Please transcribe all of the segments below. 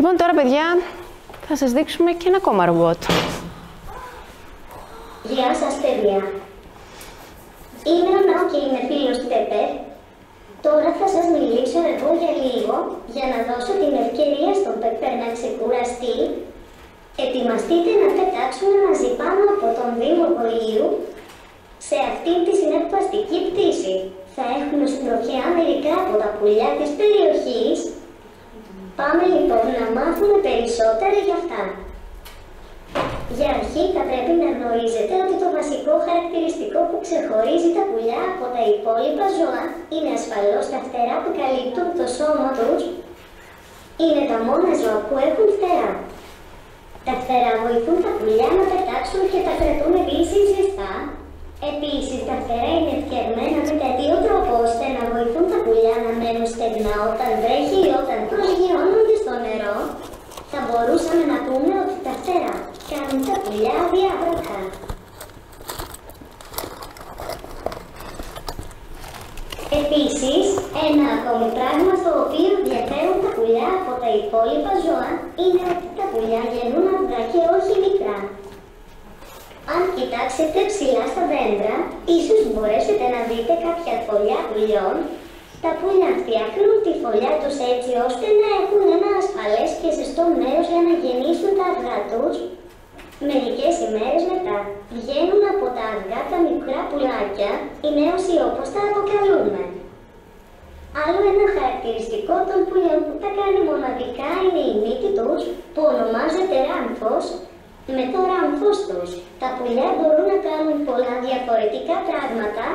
Λοιπόν, τώρα, παιδιά, θα σας δείξουμε και ένα ακόμα ρομπότ. Γεια σας, παιδιά. Είμαι ο Ναό και είμαι φίλος του Πέπερ. Τώρα θα σας μιλήσω εγώ για λίγο, για να δώσω την ευκαιρία στον Πέπερ να ξεκουραστεί. Ετοιμαστείτε να πετάξουμε μαζί πάνω από τον Δήμο Βολίου σε αυτήν τη συναρπαστική πτήση. Θα έχουμε συντροφιά μερικά από τα πουλιά της περιοχής. Πάμε λοιπόν να μάθουμε περισσότερα για αυτά. Για αρχή θα πρέπει να γνωρίζετε ότι το βασικό χαρακτηριστικό που ξεχωρίζει τα πουλιά από τα υπόλοιπα ζώα είναι ασφαλώς τα φτερά που καλύπτουν το σώμα τους. Είναι τα μόνα ζώα που έχουν φτερά. Τα φτερά βοηθούν τα πουλιά να πετάξουν και τα κρατούν επίσης ζεστά. Επίσης, τα φτερά είναι φτιαγμένα με τέτοιο τρόπο ώστε να βοηθούν τα πουλιά να μένουν στεγνά όταν βρέχει ή όταν προσγειώνονται στο νερό. Θα μπορούσαμε να πούμε ότι τα φτερά κάνουν τα πουλιά αδιάβροχα. Επίσης, ένα ακόμη πράγμα στο οποίο διαφέρουν τα πουλιά από τα υπόλοιπα ζώα είναι ότι τα πουλιά γεννούν αυγά και όχι μικρά. Αν κοιτάξετε ψηλά στα δέντρα, ίσως μπορέσετε να δείτε κάποια φωλιά πουλιών. Τα πουλιά φτιάχνουν τη φωλιά τους έτσι ώστε να έχουν ένα ασφαλές και ζεστό μέρος για να γεννήσουν τα αυγά τους. Μερικές ημέρες μετά, βγαίνουν από τα αυγά τα μικρά πουλάκια, οι νέωσοι όπως τα αποκαλούμε. Άλλο ένα χαρακτηριστικό των πουλιών που τα κάνει μοναδικά είναι η μύτη τους, που ονομάζεται ράμφος. Με το ράμφος τους, τα πουλιά μπορούν να κάνουν πολλά διαφορετικά πράγματα.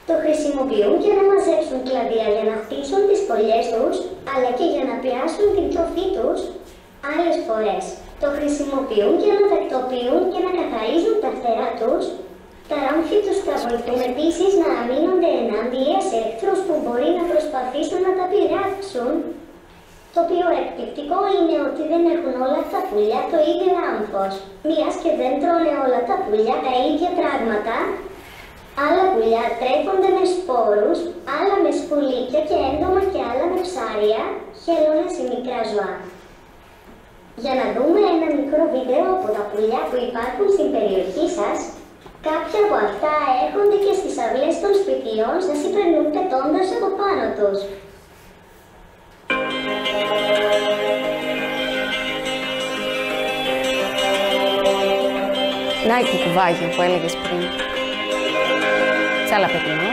Το χρησιμοποιούν για να μαζέψουν κλαδιά για να χτίσουν τις φωλιές τους, αλλά και για να πιάσουν την τροφή τους. Άλλες φορές, το χρησιμοποιούν για να τακτοποιούν και να καθαρίζουν τα φτερά τους. Τα ράμφη τους τα βοηθούν επίσης να αμήνονται ενάντια σε εχθρούς που μπορεί να προσπαθήσουν να τα πειράξουν. Το πιο εκπληκτικό είναι ότι δεν έχουν όλα τα πουλιά το ίδιο ράμφος. Μιας και δεν τρώνε όλα τα πουλιά τα ίδια πράγματα. Άλλα πουλιά τρέφονται με σπόρους, άλλα με σκουλίκια και έντομα και άλλα με ψάρια, χελώνες ή μικρά ζώα. Για να δούμε ένα μικρό βίντεο από τα πουλιά που υπάρχουν στην περιοχή σας. Κάποια από αυτά έρχονται και στις αυλές των σπιτιών σας ή περνούν πετώντας από πάνω τους. Να και κουβάγιο που έλεγες πριν. Τσάλα πετεινό.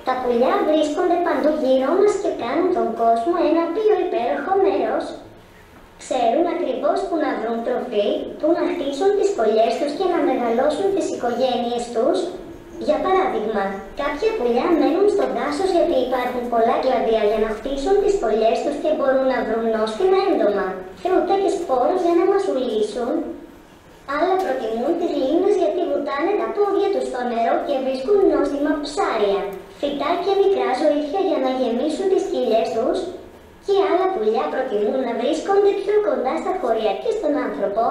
Τα πουλιά βρίσκονται παντού γύρω μας και κάνουν τον κόσμο ένα πιο υπέροχο μέρος. Ξέρουν ακριβώς που να βρουν τροφή, που να χτίσουν τις φωλιές τους και να μεγαλώσουν τις οικογένειες τους. Για παράδειγμα, κάποια πουλιά μένουν στο δάσος γιατί υπάρχουν πολλά κλαδιά για να χτίσουν τις φωλιές τους και μπορούν να βρουν νόστιμα έντομα, φρούτα και σπόρους για να μασουλήσουν. Άλλα προτιμούν τις λίμνες γιατί βουτάνε τα πόδια τους στο νερό και βρίσκουν νόστιμα ψάρια, φυτά και μικρά ζωήφια για να γεμίσουν τις κοιλιές τους. Και άλλα πουλιά προτιμούν να βρίσκονται πιο κοντά στα χωριά και στον άνθρωπο,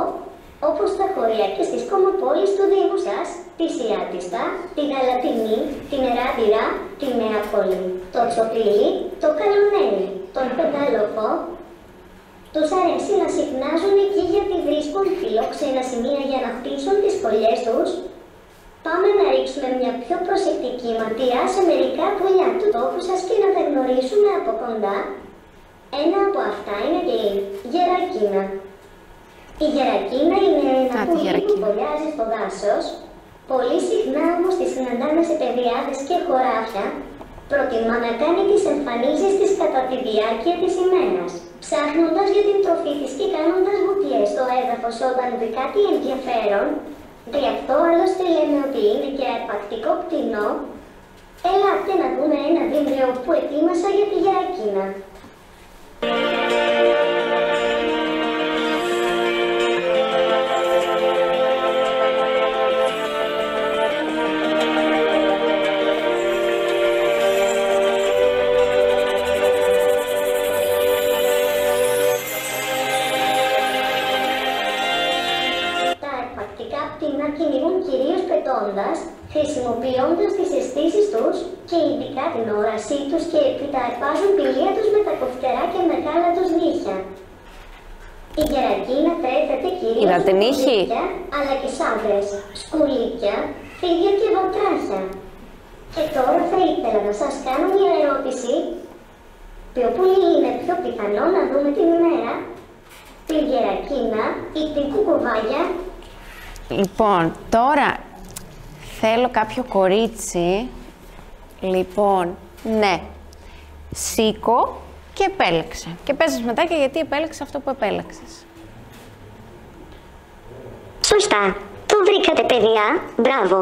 όπως τα χωριά και στις κομμοπόλεις του Δήμου σας, τη Σιάτιστα, τη Γαλατινή, την Εράδυρα, τη Νεάπολη, το Τσοπίλι, το Καλονέλι, τον Πεντάλοφο. Τους αρέσει να συχνάζουν εκεί γιατί βρίσκουν φιλόξενα σημεία για να χτίσουν τις φωλιές τους. Πάμε να ρίξουμε μια πιο προσεκτική ματιά σε μερικά πουλιά του τόπου σας και να τα γνωρίσουμε από κοντά. Ένα από αυτά είναι και η γερακίνα. Η γερακίνα είναι ένα πουλί που βολιάζει στο δάσος. Πολύ συχνά όμως τη συναντάμε σε πεδιάδες και χωράφια. Προτιμά να κάνει τις εμφανίσεις της κατά τη διάρκεια της ημέρας, ψάχνοντας για την τροφή της και κάνοντας βουτιές στο έδαφος όταν δει κάτι ενδιαφέρον. Γι' αυτό άλλωστε λέμε ότι είναι και αρπακτικό πτηνό. Ελάτε να δούμε ένα βίντεο που ετοίμασα για τη γερακίνα. Κυνηγούν κυρίως πετώντας, χρησιμοποιώντας τις αισθήσεις τους και ειδικά την όρασή τους και επιταρπάζουν πηλεία τους με τα κοφτερά και μεγάλα τους νύχια. Η γερακίνα τρέφεται κυρίως με πουλίκια, αλλά και σάβρες, σκουλίκια, φίδια και βατράχια. Και τώρα θα ήθελα να σας κάνω μια ερώτηση. Ποιο πουλί είναι πιο πιθανό να δούμε την ημέρα, την γερακίνα ή την κουκουβάγια? Λοιπόν, τώρα θέλω κάποιο κορίτσι. Λοιπόν, ναι. Σήκω και επέλεξε. Και πες μετά και γιατί επέλεξε αυτό που επέλεξες. Σωστά. Το βρήκατε, παιδιά. Μπράβο.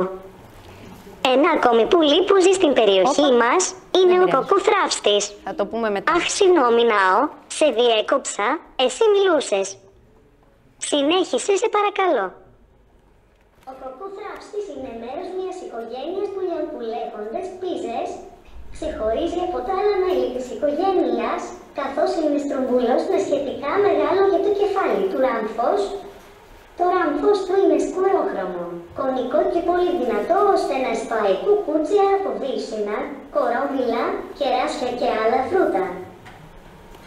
Ένα ακόμη πουλί που ζει στην περιοχή μας είναι ο κοκκουθράυστης. Θα το πούμε μετά. Αχ, συγγνώμη, Νάο. Σε διέκοψα. Εσύ μιλούσες. Συνέχισε, σε παρακαλώ. Ο κοκκουθράυστης είναι μέρος μιας οικογένειας πουλιών που λέγονται πίζες. Ξεχωρίζει από τα άλλα μέλη της οικογένειας, καθώς είναι στρομπούλος με σχετικά μεγάλο για το κεφάλι του ράμφος. Το ράμφος του είναι σκουρόχρωμο, κονικό και πολύ δυνατό ώστε να σπάει κουκούτσια από βύσσινα, κορόβιλα, κεράσια και άλλα φρούτα.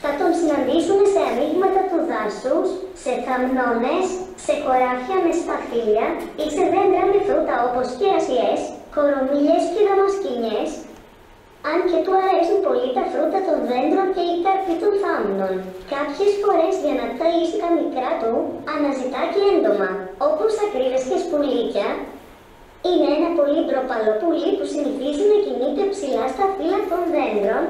Θα τον συναντήσουμε σε ανοίγματα του δάσους, σε θαμνώνες, σε χωράφια με σπαθίλια ή σε δέντρα με φρούτα όπως κερασιές, κορομίλιες και δαμασκίνιες. Αν και του αρέσουν πολύ τα φρούτα των δέντρων και οι καρποί των θάμνων. Κάποιες φορές για να ταΐσει τα μικρά του, αναζητά και έντομα, όπως ακρίδες και σπουλίκια. Είναι ένα πολύ ντροπαλό πουλί που συνηθίζει να κινείται ψηλά στα φύλλα των δέντρων.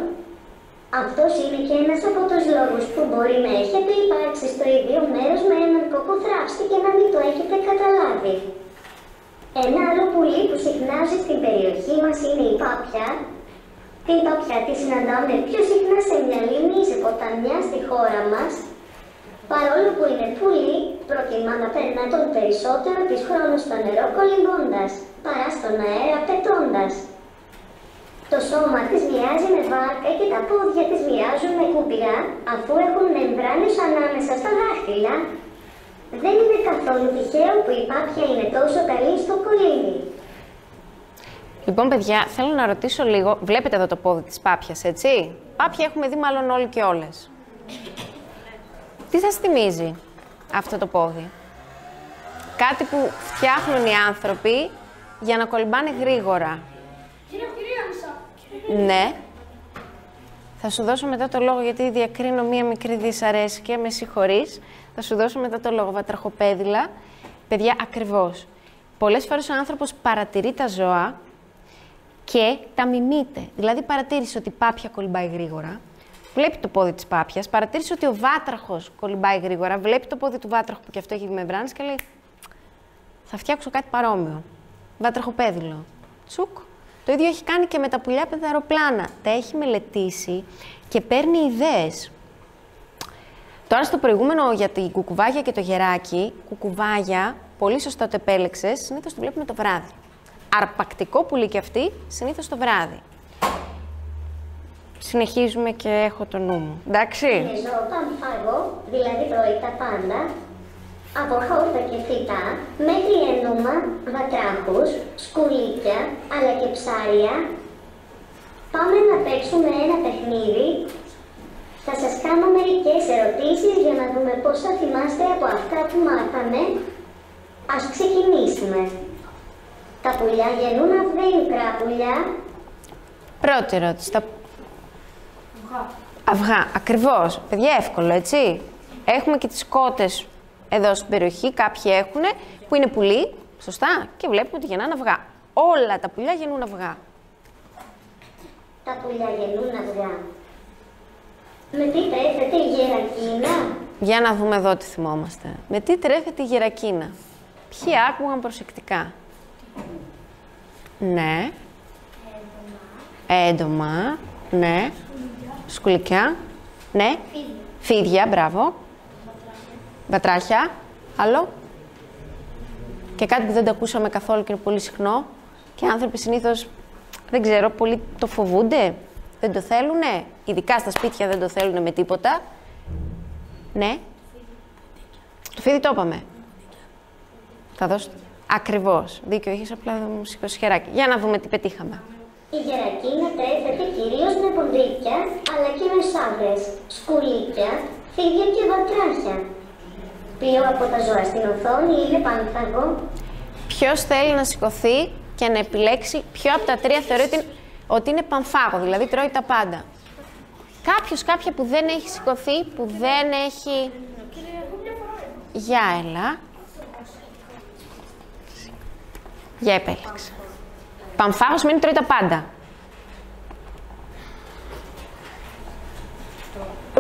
Αυτός είναι και ένας από τους λόγους που μπορεί να έχετε υπάρξει στο ίδιο μέρος με έναν κοκκουθράυστη και να μην το έχετε καταλάβει. Ένα άλλο πουλί που συχνάζει στην περιοχή μας είναι η πάπια. Την πάπια τη συναντάμε πιο συχνά σε μια λίμνη ή σε ποταμιά στη χώρα μας. Παρόλο που είναι πουλί, προτιμά να περνά τον περισσότερο της χρόνου στο νερό κολυμπώντας, παρά στον αέρα πετώντας. Το σώμα της μοιάζει με βάρκα και τα πόδια της μοιάζουν με κούπηρα, αφού έχουν μεμβράνες ανάμεσα στα δάχτυλα. Δεν είναι καθόλου τυχαίο που η πάπια είναι τόσο καλή στο κολύμπι. Λοιπόν, παιδιά, θέλω να ρωτήσω λίγο. Βλέπετε εδώ το πόδι της πάπιας, έτσι. Πάπια έχουμε δει μάλλον όλοι και όλες. Τι σας θυμίζει αυτό το πόδι? Κάτι που φτιάχνουν οι άνθρωποι για να κολυμπάνε γρήγορα. Ναι. Θα σου δώσω μετά το λόγο, γιατί διακρίνω μία μικρή δυσαρέσκεια, με συγχωρείς. Θα σου δώσω μετά το λόγο. Βατραχοπέδιλα. Παιδιά, ακριβώς. Πολλές φορές ο άνθρωπος παρατηρεί τα ζώα και τα μιμείται. Δηλαδή, παρατήρησε ότι η πάπια κολυμπάει γρήγορα, βλέπει το πόδι της πάπιας, παρατήρησε ότι ο βάτραχος κολυμπάει γρήγορα, βλέπει το πόδι του βάτραχου που και αυτό έχει μεμβράνες και λέει θα φτιάξω κάτι παρόμοιο. Βατραχοπέδιλο. Τσουκ. Το ίδιο έχει κάνει και με τα πουλιά με τα αεροπλάνα. Τα έχει μελετήσει και παίρνει ιδέες. Τώρα στο προηγούμενο για την κουκουβάγια και το γεράκι, κουκουβάγια, πολύ σωστά το επέλεξες, συνήθως το βλέπουμε το βράδυ. Αρπακτικό πουλί και αυτή, συνήθως το βράδυ. Συνεχίζουμε και έχω το νου μου. Εντάξει. Είναι ζώο παμφάγο, δηλαδή τρώει τα πάντα, από χόρτα και φυτά, μέχρι έντομα, βατράχους, σκουλίκια, αλλά και ψάρια. Πάμε να παίξουμε ένα παιχνίδι. Θα σας κάνω μερικές ερωτήσεις για να δούμε πώς θα θυμάστε από αυτά που μάθαμε. Ας ξεκινήσουμε. Τα πουλιά γεννούν αυγά ή μικρά πουλιά? Πρώτη ερώτηση. Αυγά, ακριβώς. Παιδιά, εύκολο, έτσι. Έχουμε και τις κότες εδώ στην περιοχή, κάποιοι έχουν, που είναι πουλί, σωστά, και βλέπουμε ότι γεννάνε αυγά. Όλα τα πουλιά γεννούν αυγά. Τα πουλιά γεννούν αυγά. Με τι τρέφεται η γερακίνα? Για να δούμε εδώ τι θυμόμαστε. Με τι τρέφεται η γερακίνα? Ποιοι άκουγαν προσεκτικά? Ναι. Έντομα. Ναι. Σκουλικιά. Ναι. Φίδια, μπράβο. Βατράχια. Άλλο. Και κάτι που δεν το ακούσαμε καθόλου και είναι πολύ συχνό. Και οι άνθρωποι συνήθως, δεν ξέρω, πολύ το φοβούνται. Δεν το θέλουνε. Ειδικά στα σπίτια δεν το θέλουνε με τίποτα. Ναι. Το φίδι το είπαμε. Θα δώσω. Ακριβώς. Δίκιο έχεις, απλά μου σηκώσει χεράκι. Για να δούμε τι πετύχαμε. Η γερακίνα τρέφεται κυρίως με ποντίκια, αλλά και με σάβρες, σκουλίκια, φίδια και βατράχια. Ποιο από τα ζώα στην οθόνη είναι πάνθαγο? Ποιος θέλει να σηκωθεί και να επιλέξει ποιο από τα τρία θεωρεί ότι είναι πανφάγο, δηλαδή τρώει τα πάντα. Κάποιος, κάποια που δεν έχει σηκωθεί, που δεν έχει... Για έλα. Για επέλεξε. Πανφάγος σημαίνει τρώει τα πάντα.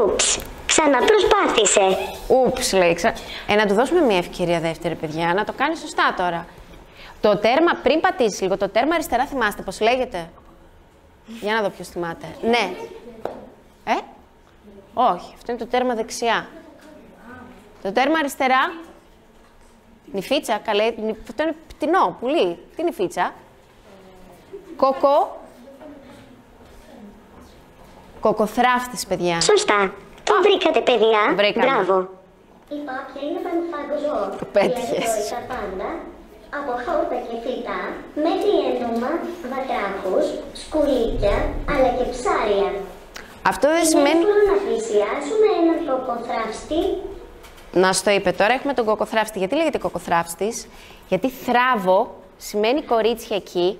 Ούψ, ξαναπροσπάθησε. Ούψ, λέει. Να του δώσουμε μια ευκαιρία δεύτερη, παιδιά, να το κάνει σωστά τώρα. Το τέρμα, πριν πατήσει λίγο, το τέρμα αριστερά θυμάστε πώς λέγεται? Για να δω ποιος θυμάται. Ναι. Όχι, αυτό είναι το τέρμα δεξιά. Το τέρμα αριστερά. Νηφίτσα, καλέ, αυτό είναι πτηνό, πουλί. Τι νηφίτσα? Κοκοθράφτης, παιδιά. Σωστά. Το βρήκατε, παιδιά. Βρήκαμε. Μπράβο. Η πάπια είναι πανφάγο ζώο. Το πέτυχες. Δηλαδή τρώει τα πάντα, από χόρτα και φυτά, μέχρι έννομα, βατράχους, σκουλίκια, αλλά και ψάρια. Αυτό δεν σημαίνει... Είναι εύκολο να πλησιάσουμε έναν κοκοθράφστη. Να στο είπε τώρα, έχουμε τον κοκοθράφστη. Γιατί λέγεται κοκοθράφστης? Γιατί θράβο σημαίνει κορίτσια εκεί.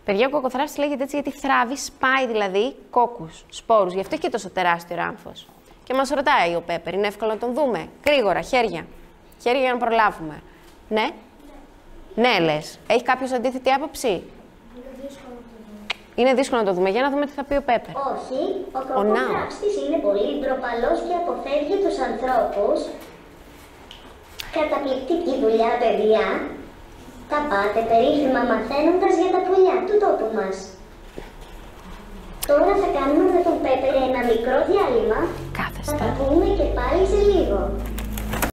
Παιδιά, ο κοκοθράφστης λέγεται έτσι γιατί θράβει, σπάει δηλαδή κόκκους, σπόρους. Γι' αυτό έχει και τόσο τεράστιο ράμφος. Και μας ρωτάει ο Πέπερ, είναι εύκολο να τον δούμε? Γρήγορα, χέρια. Χέρια για να προλάβουμε. Ναι. Ναι, λες. Έχει κάποιος αντίθετη άποψη? Είναι δύσκολο να το δούμε. Για να δούμε τι θα πει ο Πέπερ. Όχι, ο κοκοθράφστης είναι πολύ ντροπαλός και αποφεύγει τους ανθρώπους. Καταπληκτική δουλειά, παιδιά. Τα πάτε περίφημα μαθαίνοντας για τα πουλιά του τόπου μας. Τώρα θα κάνουμε με τον Πέπερ ένα μικρό διάλειμμα. Κάθεστε. Θα τα πούμε και πάλι σε λίγο.